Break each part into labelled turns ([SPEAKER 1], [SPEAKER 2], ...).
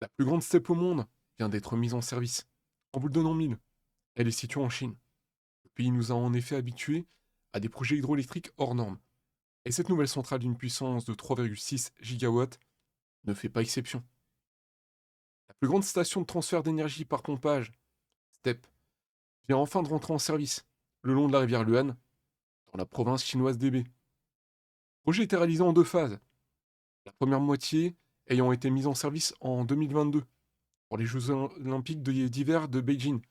[SPEAKER 1] La plus grande steppe au monde vient d'être mise en service. En vous le donnant mille, elle est située en Chine. Le pays nous a en effet habitués à des projets hydroélectriques hors normes. Et cette nouvelle centrale d'une puissance de 3,6 gigawatts ne fait pas exception. La plus grande station de transfert d'énergie par pompage, STEP, vient enfin de rentrer en service, le long de la rivière Luan, dans la province chinoise d'Hébei. Le projet était réalisé en deux phases, la première moitié ayant été mise en service en 2022 pour les Jeux olympiques d'hiver de Beijing.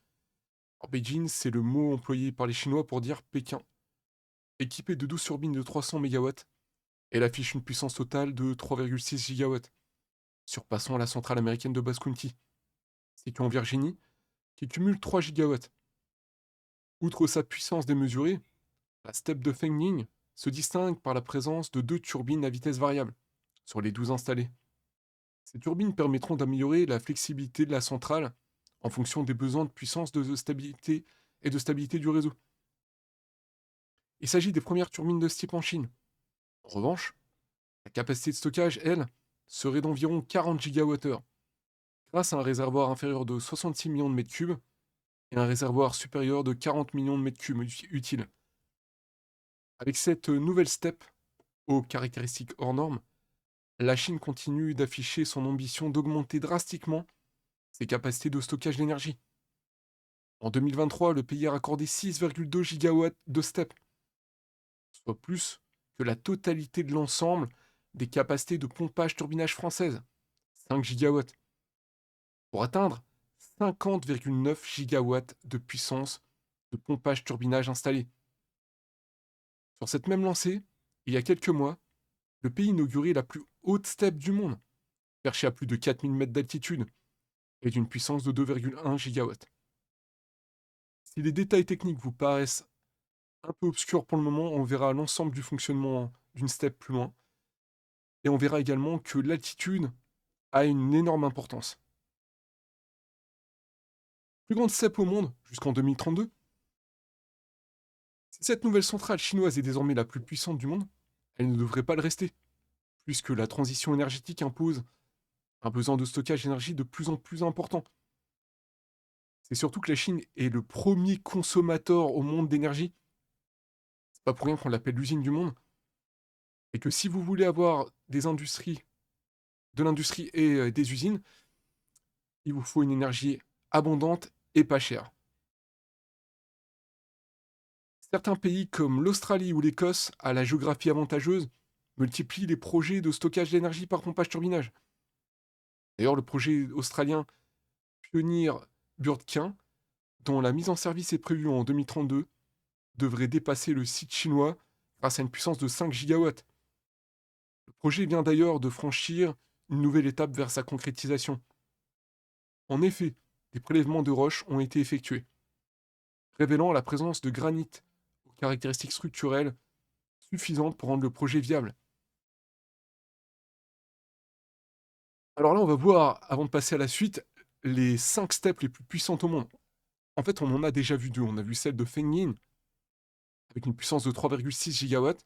[SPEAKER 1] Alors, Beijing, c'est le mot employé par les Chinois pour dire Pékin. Équipée de 12 turbines de 300 mégawatts, elle affiche une puissance totale de 3,6 gigawatts, surpassant la centrale américaine de Basse County, située en Virginie, qui cumule 3 gigawatts. Outre sa puissance démesurée, la steppe de Fengning se distingue par la présence de deux turbines à vitesse variable, sur les 12 installées. Ces turbines permettront d'améliorer la flexibilité de la centrale en fonction des besoins de puissance de stabilité et de stabilité du réseau. Il s'agit des premières turbines de ce type en Chine. En revanche, la capacité de stockage, elle, serait d'environ 40 gigawattheures, grâce à un réservoir inférieur de 66 millions de mètres cubes et un réservoir supérieur de 40 millions de mètres cubes utiles. Avec cette nouvelle steppe aux caractéristiques hors normes, la Chine continue d'afficher son ambition d'augmenter drastiquement ses capacités de stockage d'énergie. En 2023, le pays a raccordé 6,2 gigawatts de steppe, soit plus que la totalité de l'ensemble des capacités de pompage-turbinage françaises, 5 gigawatts, pour atteindre 50,9 gigawatts de puissance de pompage-turbinage installé. Sur cette même lancée, il y a quelques mois, le pays inaugurait la plus haute steppe du monde, perchée à plus de 4000 mètres d'altitude et d'une puissance de 2,1 gigawatts. Si les détails techniques vous paraissent un peu obscurs pour le moment, on verra l'ensemble du fonctionnement d'une steppe plus loin. Et on verra également que l'altitude a une énorme importance. Plus grande steppe au monde, jusqu'en 2032. Si cette nouvelle centrale chinoise est désormais la plus puissante du monde, elle ne devrait pas le rester, puisque la transition énergétique impose un besoin de stockage d'énergie de plus en plus important. C'est surtout que la Chine est le premier consommateur au monde d'énergie. C'est pas pour rien qu'on l'appelle l'usine du monde. Et que si vous voulez avoir des industries, de l'industrie et des usines, il vous faut une énergie abondante et pas chère. Certains pays comme l'Australie ou l'Écosse, à la géographie avantageuse, multiplient les projets de stockage d'énergie par pompage-turbinage. D'ailleurs, le projet australien Pioneer Burdekin, dont la mise en service est prévue en 2032, devrait dépasser le site chinois grâce à une puissance de 5 gigawatts. Le projet vient d'ailleurs de franchir une nouvelle étape vers sa concrétisation. En effet, des prélèvements de roches ont été effectués, révélant la présence de granit aux caractéristiques structurelles suffisantes pour rendre le projet viable. Alors là, on va voir, avant de passer à la suite, les 5 steppes les plus puissantes au monde. En fait, on en a déjà vu deux. On a vu celle de Fengyin, avec une puissance de 3,6 gigawatts,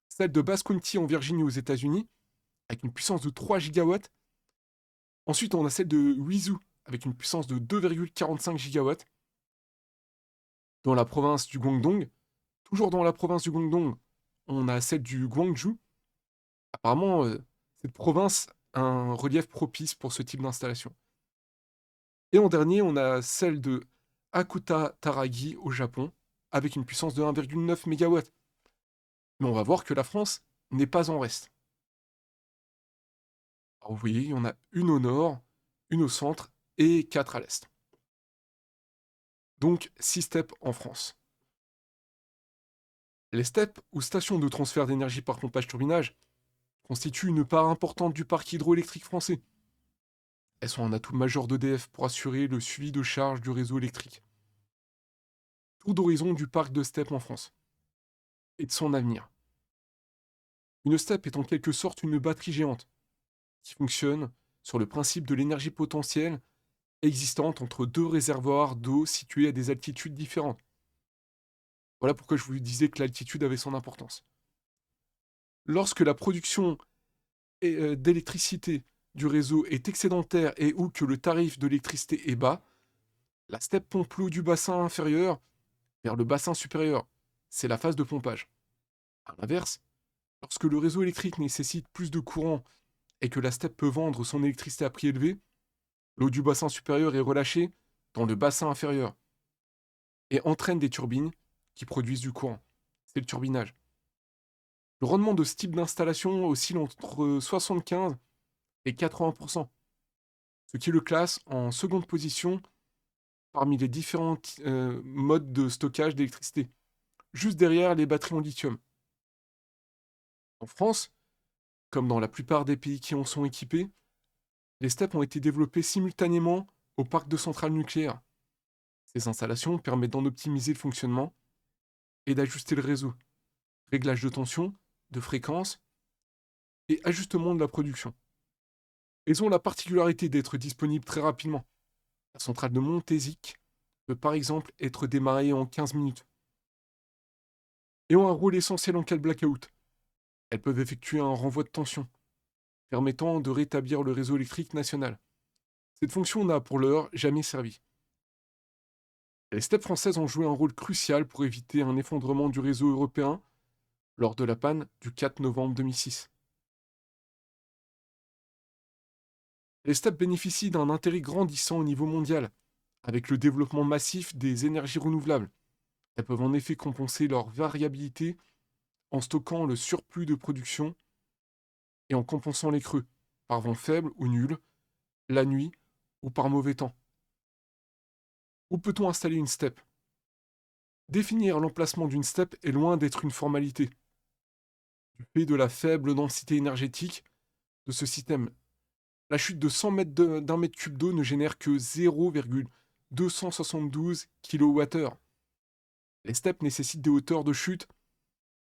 [SPEAKER 1] celle de Basse County en Virginie aux États-Unis, avec une puissance de 3 gigawatts. Ensuite, on a celle de Huizhou, avec une puissance de 2,45 gigawatts, dans la province du Guangdong. Toujours dans la province du Guangdong, on a celle du Guangzhou. Apparemment, cette province a un relief propice pour ce type d'installation. Et en dernier, on a celle de Hakuta Taragi au Japon, avec une puissance de 1,9 MW. Mais on va voir que la France n'est pas en reste. Alors vous voyez, il y en a une au nord, une au centre et 4 à l'est. Donc 6 steppes en France. Les steppes, ou stations de transfert d'énergie par pompage-turbinage, constituent une part importante du parc hydroélectrique français. Elles sont un atout majeur d'EDF pour assurer le suivi de charge du réseau électrique. Tour d'horizon du parc de steppes en France et de son avenir. Une steppe est en quelque sorte une batterie géante qui fonctionne sur le principe de l'énergie potentielle existante entre deux réservoirs d'eau situés à des altitudes différentes. Voilà pourquoi je vous disais que l'altitude avait son importance. Lorsque la production d'électricité du réseau est excédentaire et ou que le tarif de l'électricité est bas, la STEP pompe l'eau du bassin inférieur vers le bassin supérieur. C'est la phase de pompage. À l'inverse, lorsque le réseau électrique nécessite plus de courant et que la STEP peut vendre son électricité à prix élevé, l'eau du bassin supérieur est relâchée dans le bassin inférieur et entraîne des turbines qui produisent du courant. C'est le turbinage. Le rendement de ce type d'installation oscille entre 75 et 80%, ce qui le classe en seconde position parmi les différents modes de stockage d'électricité, juste derrière les batteries en lithium. En France, comme dans la plupart des pays qui en sont équipés, les STEP ont été développés simultanément au parc de centrales nucléaires. Ces installations permettent d'en optimiser le fonctionnement et d'ajuster le réseau, réglage de tension, de fréquence et ajustement de la production. Elles ont la particularité d'être disponibles très rapidement. La centrale de Montézic peut par exemple être démarrée en 15 minutes et ont un rôle essentiel en cas de blackout. Elles peuvent effectuer un renvoi de tension, permettant de rétablir le réseau électrique national. Cette fonction n'a pour l'heure jamais servi. Les STEP françaises ont joué un rôle crucial pour éviter un effondrement du réseau européen lors de la panne du 4 novembre 2006. Les STEP bénéficient d'un intérêt grandissant au niveau mondial, avec le développement massif des énergies renouvelables. Elles peuvent en effet compenser leur variabilité en stockant le surplus de production et en compensant les creux, par vent faible ou nul, la nuit ou par mauvais temps. Où peut-on installer une STEP? Définir l'emplacement d'une STEP est loin d'être une formalité. Du fait de la faible densité énergétique de ce système, la chute de 100 mètres d'un mètre cube d'eau ne génère que 0,272 kWh. Les steppes nécessitent des hauteurs de chute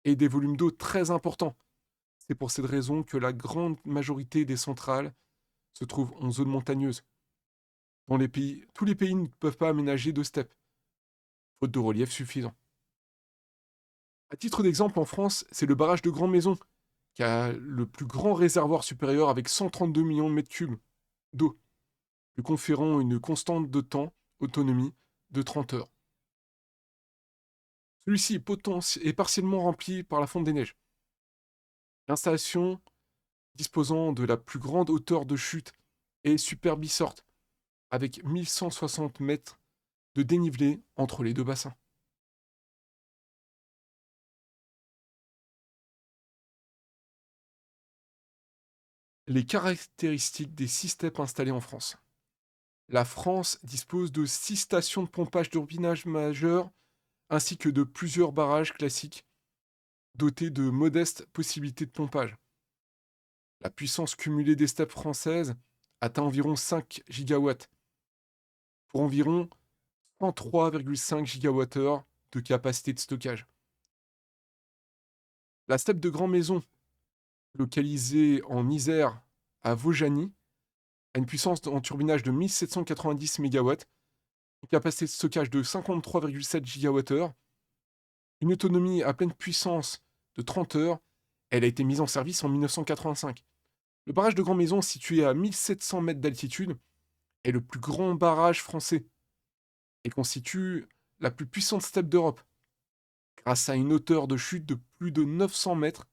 [SPEAKER 1] et des volumes d'eau très importants. C'est pour cette raison que la grande majorité des centrales se trouvent en zone montagneuse. Tous les pays ne peuvent pas aménager de steppes, faute de relief suffisant. À titre d'exemple, en France, c'est le barrage de Grand Maison qui a le plus grand réservoir supérieur avec 132 millions de mètres cubes d'eau, lui conférant une constante de temps, autonomie, de 30 heures. Celui-ci est partiellement rempli par la fonte des neiges. L'installation, disposant de la plus grande hauteur de chute, est Super Bisort, avec 1160 mètres de dénivelé entre les deux bassins. Les caractéristiques des 6 steppes installées en France. La France dispose de 6 stations de pompage d'urbinage majeures ainsi que de plusieurs barrages classiques dotés de modestes possibilités de pompage. La puissance cumulée des steppes françaises atteint environ 5 gigawatts, pour environ 33,5 gigawattheures de capacité de stockage. La steppe de Grand Maison, localisée en Isère à Vaujany, a une puissance en turbinage de 1790 mégawatts, une capacité de stockage de 53,7 gigawattheures, une autonomie à pleine puissance de 30 heures. Elle a été mise en service en 1985. Le barrage de Grand Maison, situé à 1700 mètres d'altitude, est le plus grand barrage français et constitue la plus puissante steppe d'Europe. Grâce à une hauteur de chute de plus de 900 mètres,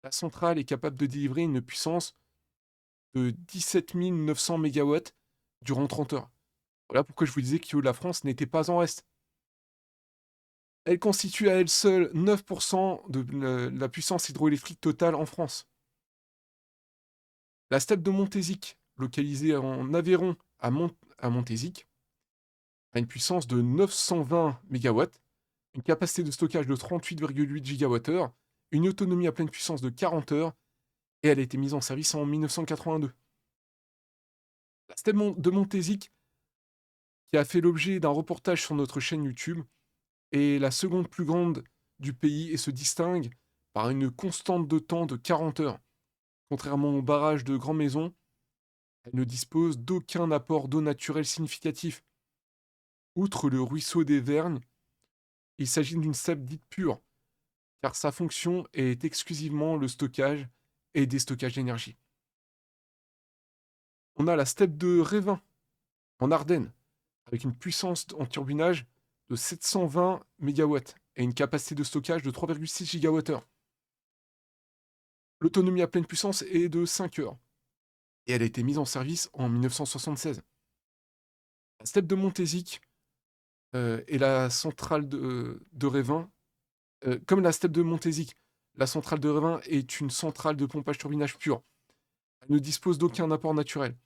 [SPEAKER 1] la centrale est capable de délivrer une puissance de 17 900 MW durant 30 heures. Voilà pourquoi je vous disais que la France n'était pas en reste. Elle constitue à elle seule 9% de la puissance hydroélectrique totale en France. La steppe de Montézic, localisée en Aveyron à Montézic, a une puissance de 920 MW, une capacité de stockage de 38,8 GWh, une autonomie à pleine puissance de 40 heures, et elle a été mise en service en 1982. La steppe de Montézic, qui a fait l'objet d'un reportage sur notre chaîne YouTube, est la seconde plus grande du pays et se distingue par une constante de temps de 40 heures. Contrairement au barrage de Grand Maison, elle ne dispose d'aucun apport d'eau naturelle significatif. Outre le ruisseau des Vergnes, il s'agit d'une steppe dite pure, car sa fonction est exclusivement le stockage et déstockage d'énergie. On a la steppe de Révin, en Ardennes, avec une puissance en turbinage de 720 mégawatts et une capacité de stockage de 3,6 gigawattheures. L'autonomie à pleine puissance est de 5 heures. Et elle a été mise en service en 1976. La steppe de Montézic et la centrale de Révin, comme la steppe de Montézic, la centrale de Révin est une centrale de pompage turbinage pure. Elle ne dispose d'aucun apport naturel.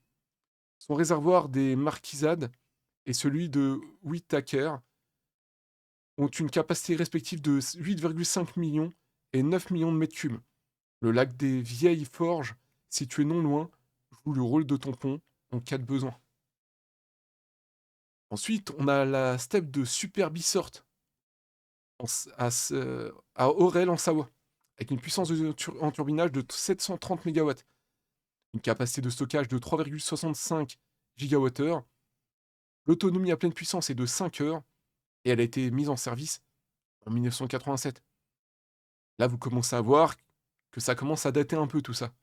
[SPEAKER 1] Son réservoir des Marquisades et celui de Whittaker ont une capacité respective de 8,5 millions et 9 millions de mètres cubes. Le lac des Vieilles Forges, situé non loin, joue le rôle de tampon en cas de besoin. Ensuite, on a la steppe de Superbissort à Aurel en Savoie, avec une puissance en turbinage de 730 mégawatts, une capacité de stockage de 3,65 gigawattheures. L'autonomie à pleine puissance est de 5 heures et elle a été mise en service en 1987. Là, vous commencez à voir que ça commence à dater un peu tout ça.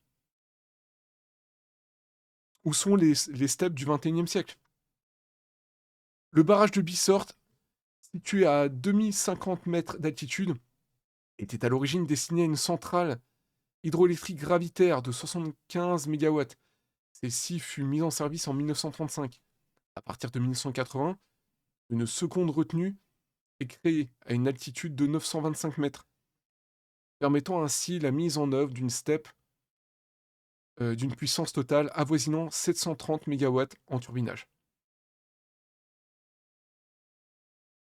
[SPEAKER 1] Où sont les steppes du XXIe siècle? Le barrage de Bissort, situé à 2050 mètres d'altitude, était à l'origine destiné à une centrale hydroélectrique gravitaire de 75 mégawatts. Celle-ci fut mise en service en 1935. À partir de 1980, une seconde retenue est créée à une altitude de 925 mètres, permettant ainsi la mise en œuvre d'une steppe d'une puissance totale avoisinant 730 mégawatts en turbinage.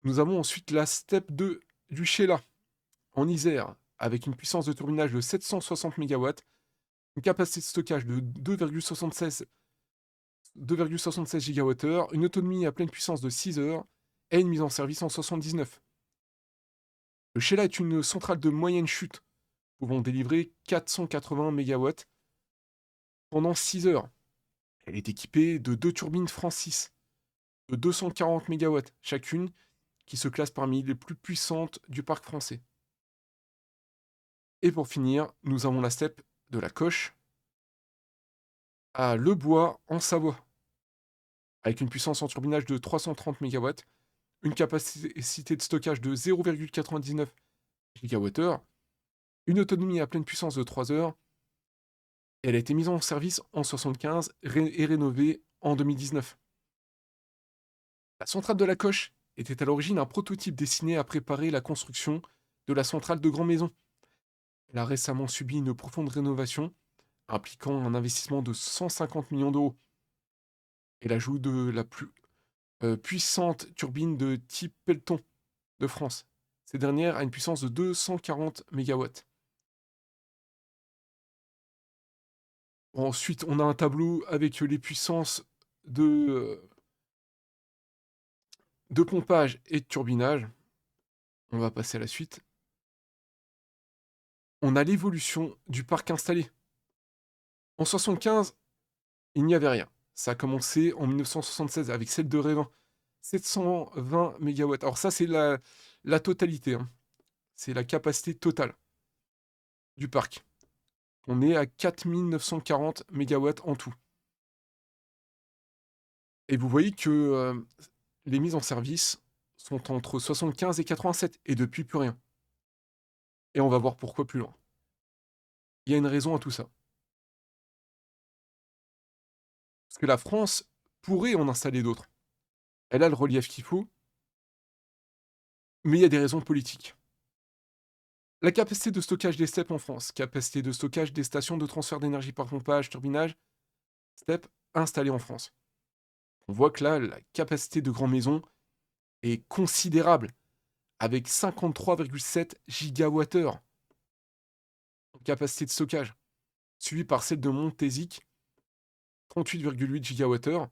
[SPEAKER 1] Nous avons ensuite la steppe du Sheila, en Isère, avec une puissance de turbinage de 760 mégawatts, une capacité de stockage de 2,76 gigawattheures, une autonomie à pleine puissance de 6 heures et une mise en service en 79. Le Sheila est une centrale de moyenne chute, pouvant délivrer 480 mégawatts pendant 6 heures. Elle est équipée de 2 turbines Francis de 240 mégawatts chacune, qui se classent parmi les plus puissantes du parc français. Et pour finir, nous avons la steppe de la Coche à Le Bois en Savoie, avec une puissance en turbinage de 330 mégawatts, une capacité de stockage de 0,99 gigawattheures, une autonomie à pleine puissance de 3 heures, et elle a été mise en service en 1975 et rénovée en 2019. La centrale de la Coche était à l'origine un prototype destiné à préparer la construction de la centrale de Grand Maison. Elle a récemment subi une profonde rénovation, impliquant un investissement de 150 millions d'euros. Et l'ajout de la plus puissante turbine de type Pelton de France. Cette dernière a une puissance de 240 mégawatts. Ensuite, on a un tableau avec les puissances de pompage et de turbinage. On va passer à la suite. On a l'évolution du parc installé. En 1975, il n'y avait rien. Ça a commencé en 1976 avec celle de Révin, 720 mégawatts. Alors ça, c'est la totalité. Hein. C'est la capacité totale du parc. On est à 4940 mégawatts en tout. Et vous voyez que les mises en service sont entre 75 et 87, et depuis plus rien. Et on va voir pourquoi plus loin. Il y a une raison à tout ça. Parce que la France pourrait en installer d'autres. Elle a le relief qu'il faut, mais il y a des raisons politiques. La capacité de stockage des steppes en France, capacité de stockage des stations de transfert d'énergie par pompage, turbinage, steppes installées en France. On voit que là, la capacité de Grand Maison est considérable, avec 53,7 gigawattheures en capacité de stockage, suivi par celle de Montézic, 38,8 gigawattheures,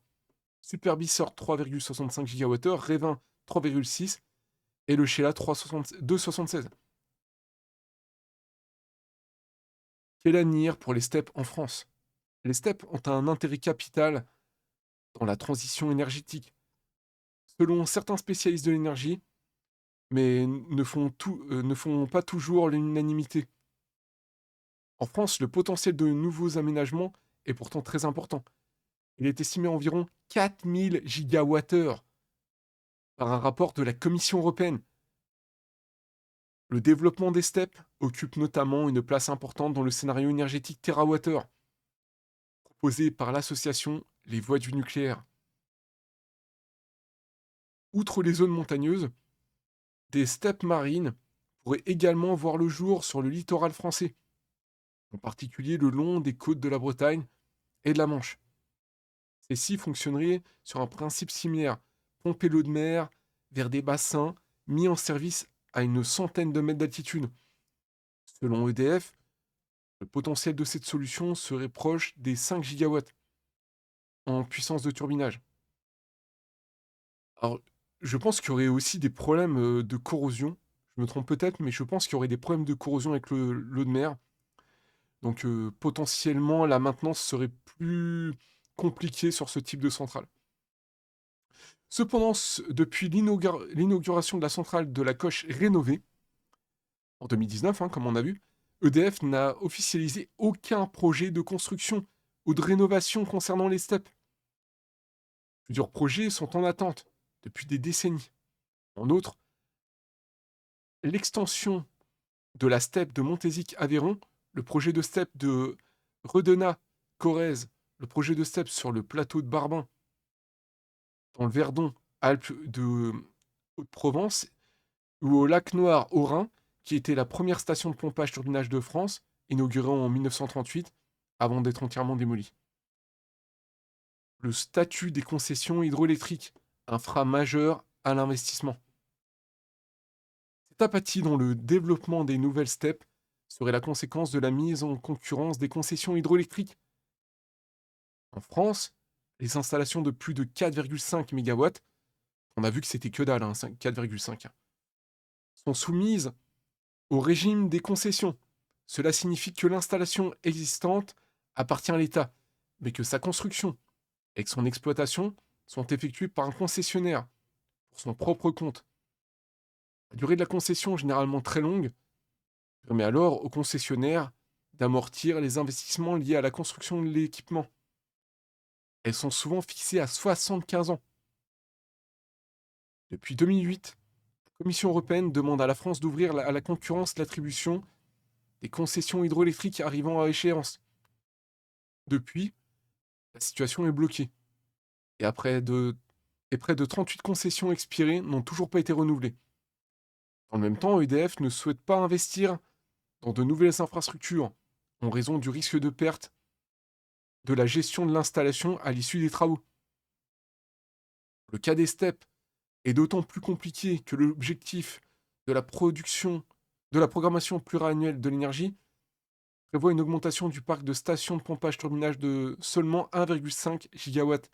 [SPEAKER 1] Superbissort 3,65 gigawattheures, Révin 3,6 et le Sheila 2,76. Quel avenir pour les steppes en France? Les steppes ont un intérêt capital dans la transition énergétique. Selon certains spécialistes de l'énergie, mais ne font pas toujours l'unanimité. En France, le potentiel de nouveaux aménagements est pourtant très important. Il est estimé à environ 4000 gigawattheures par un rapport de la Commission européenne. Le développement des steppes occupe notamment une place importante dans le scénario énergétique TerraWater, proposé par l'association Les Voix du nucléaire. Outre les zones montagneuses, des steppes marines pourraient également voir le jour sur le littoral français, en particulier le long des côtes de la Bretagne et de la Manche. Celles-ci fonctionneraient sur un principe similaire, pomper l'eau de mer vers des bassins mis en service à une centaine de mètres d'altitude. Selon EDF, le potentiel de cette solution serait proche des 5 gigawatts en puissance de turbinage. Alors, je pense qu'il y aurait aussi des problèmes de corrosion. Je me trompe peut-être, mais je pense qu'il y aurait des problèmes de corrosion avec l'eau de mer. Donc, potentiellement, la maintenance serait plus compliquée sur ce type de centrale. Cependant, depuis l'inauguration de la centrale de la Coche rénovée, en 2019, comme on a vu, EDF n'a officialisé aucun projet de construction ou de rénovation concernant les steppes. Plusieurs projets sont en attente depuis des décennies. En outre, l'extension de la steppe de Montézic-Aveyron, le projet de steppe de Redena-Corrèze, le projet de steppe sur le plateau de Barbin, dans le Verdon, Alpes de Haute-Provence, ou au lac Noir au Rhin, qui était la première station de pompage-turbinage de France, inaugurée en 1938, avant d'être entièrement démolie. Le statut des concessions hydroélectriques, un frein majeur à l'investissement. Cette apathie dans le développement des nouvelles steppes serait la conséquence de la mise en concurrence des concessions hydroélectriques. En France, les installations de plus de 4,5 MW, on a vu que c'était que dalle, 4,5, sont soumises au régime des concessions. Cela signifie que l'installation existante appartient à l'État, mais que sa construction et que son exploitation sont effectuées par un concessionnaire, pour son propre compte. La durée de la concession, généralement très longue, permet alors au concessionnaire d'amortir les investissements liés à la construction de l'équipement. Elles sont souvent fixées à 75 ans. Depuis 2008, la Commission européenne demande à la France d'ouvrir à la concurrence l'attribution des concessions hydroélectriques arrivant à échéance. Depuis, la situation est bloquée. Et près de 38 concessions expirées n'ont toujours pas été renouvelées. Dans le même temps, EDF ne souhaite pas investir dans de nouvelles infrastructures en raison du risque de perte de la gestion de l'installation à l'issue des travaux. Le cas des steppes est d'autant plus compliqué que l'objectif de la programmation pluriannuelle de l'énergie prévoit une augmentation du parc de stations de pompage-turbinage de seulement 1,5 gigawatts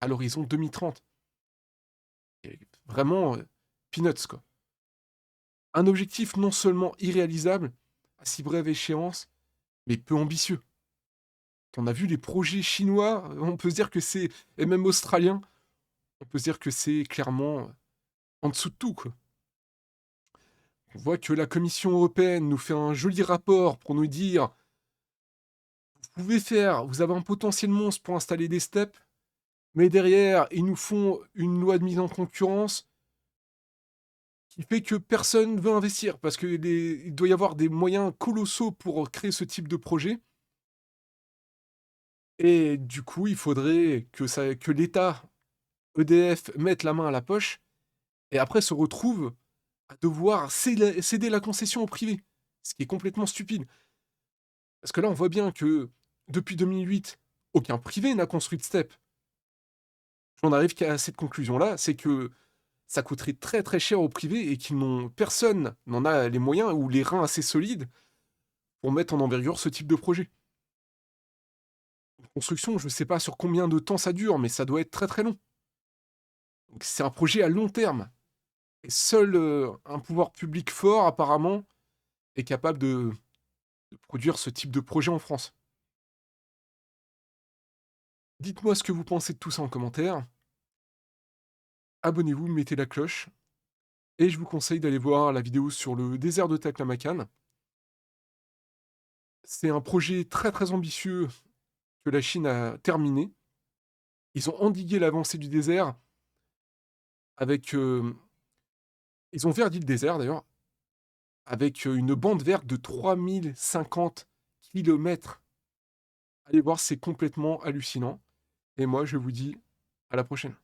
[SPEAKER 1] à l'horizon 2030. Et vraiment, peanuts, quoi. Un objectif non seulement irréalisable, à si brève échéance, mais peu ambitieux. On a vu les projets chinois, on peut se dire que c'est, et même australiens, on peut se dire que c'est clairement en dessous de tout, quoi. On voit que la Commission européenne nous fait un joli rapport pour nous dire vous avez un potentiel monstre pour installer des steppes, mais derrière, ils nous font une loi de mise en concurrence qui fait que personne ne veut investir, parce qu'il doit y avoir des moyens colossaux pour créer ce type de projet. Et du coup, il faudrait que l'État, EDF, mette la main à la poche, et après se retrouve à devoir céder la concession au privé, ce qui est complètement stupide. Parce que là, on voit bien que depuis 2008, aucun privé n'a construit de STEP. J'en arrive qu'à cette conclusion-là, c'est que ça coûterait très très cher aux privés et personne n'en a les moyens ou les reins assez solides pour mettre en envergure ce type de projet. Une construction, je ne sais pas sur combien de temps ça dure, mais ça doit être très très long. Donc c'est un projet à long terme. Et seul un pouvoir public fort, apparemment, est capable de produire ce type de projet en France. Dites-moi ce que vous pensez de tout ça en commentaire. Abonnez-vous, mettez la cloche. Et je vous conseille d'aller voir la vidéo sur le désert de Taklamakan. C'est un projet très très ambitieux que la Chine a terminé. Ils ont endigué l'avancée du désert avec... ils ont verdi le désert, d'ailleurs, avec une bande verte de 3050 kilomètres. Allez voir, c'est complètement hallucinant. Et moi, je vous dis à la prochaine.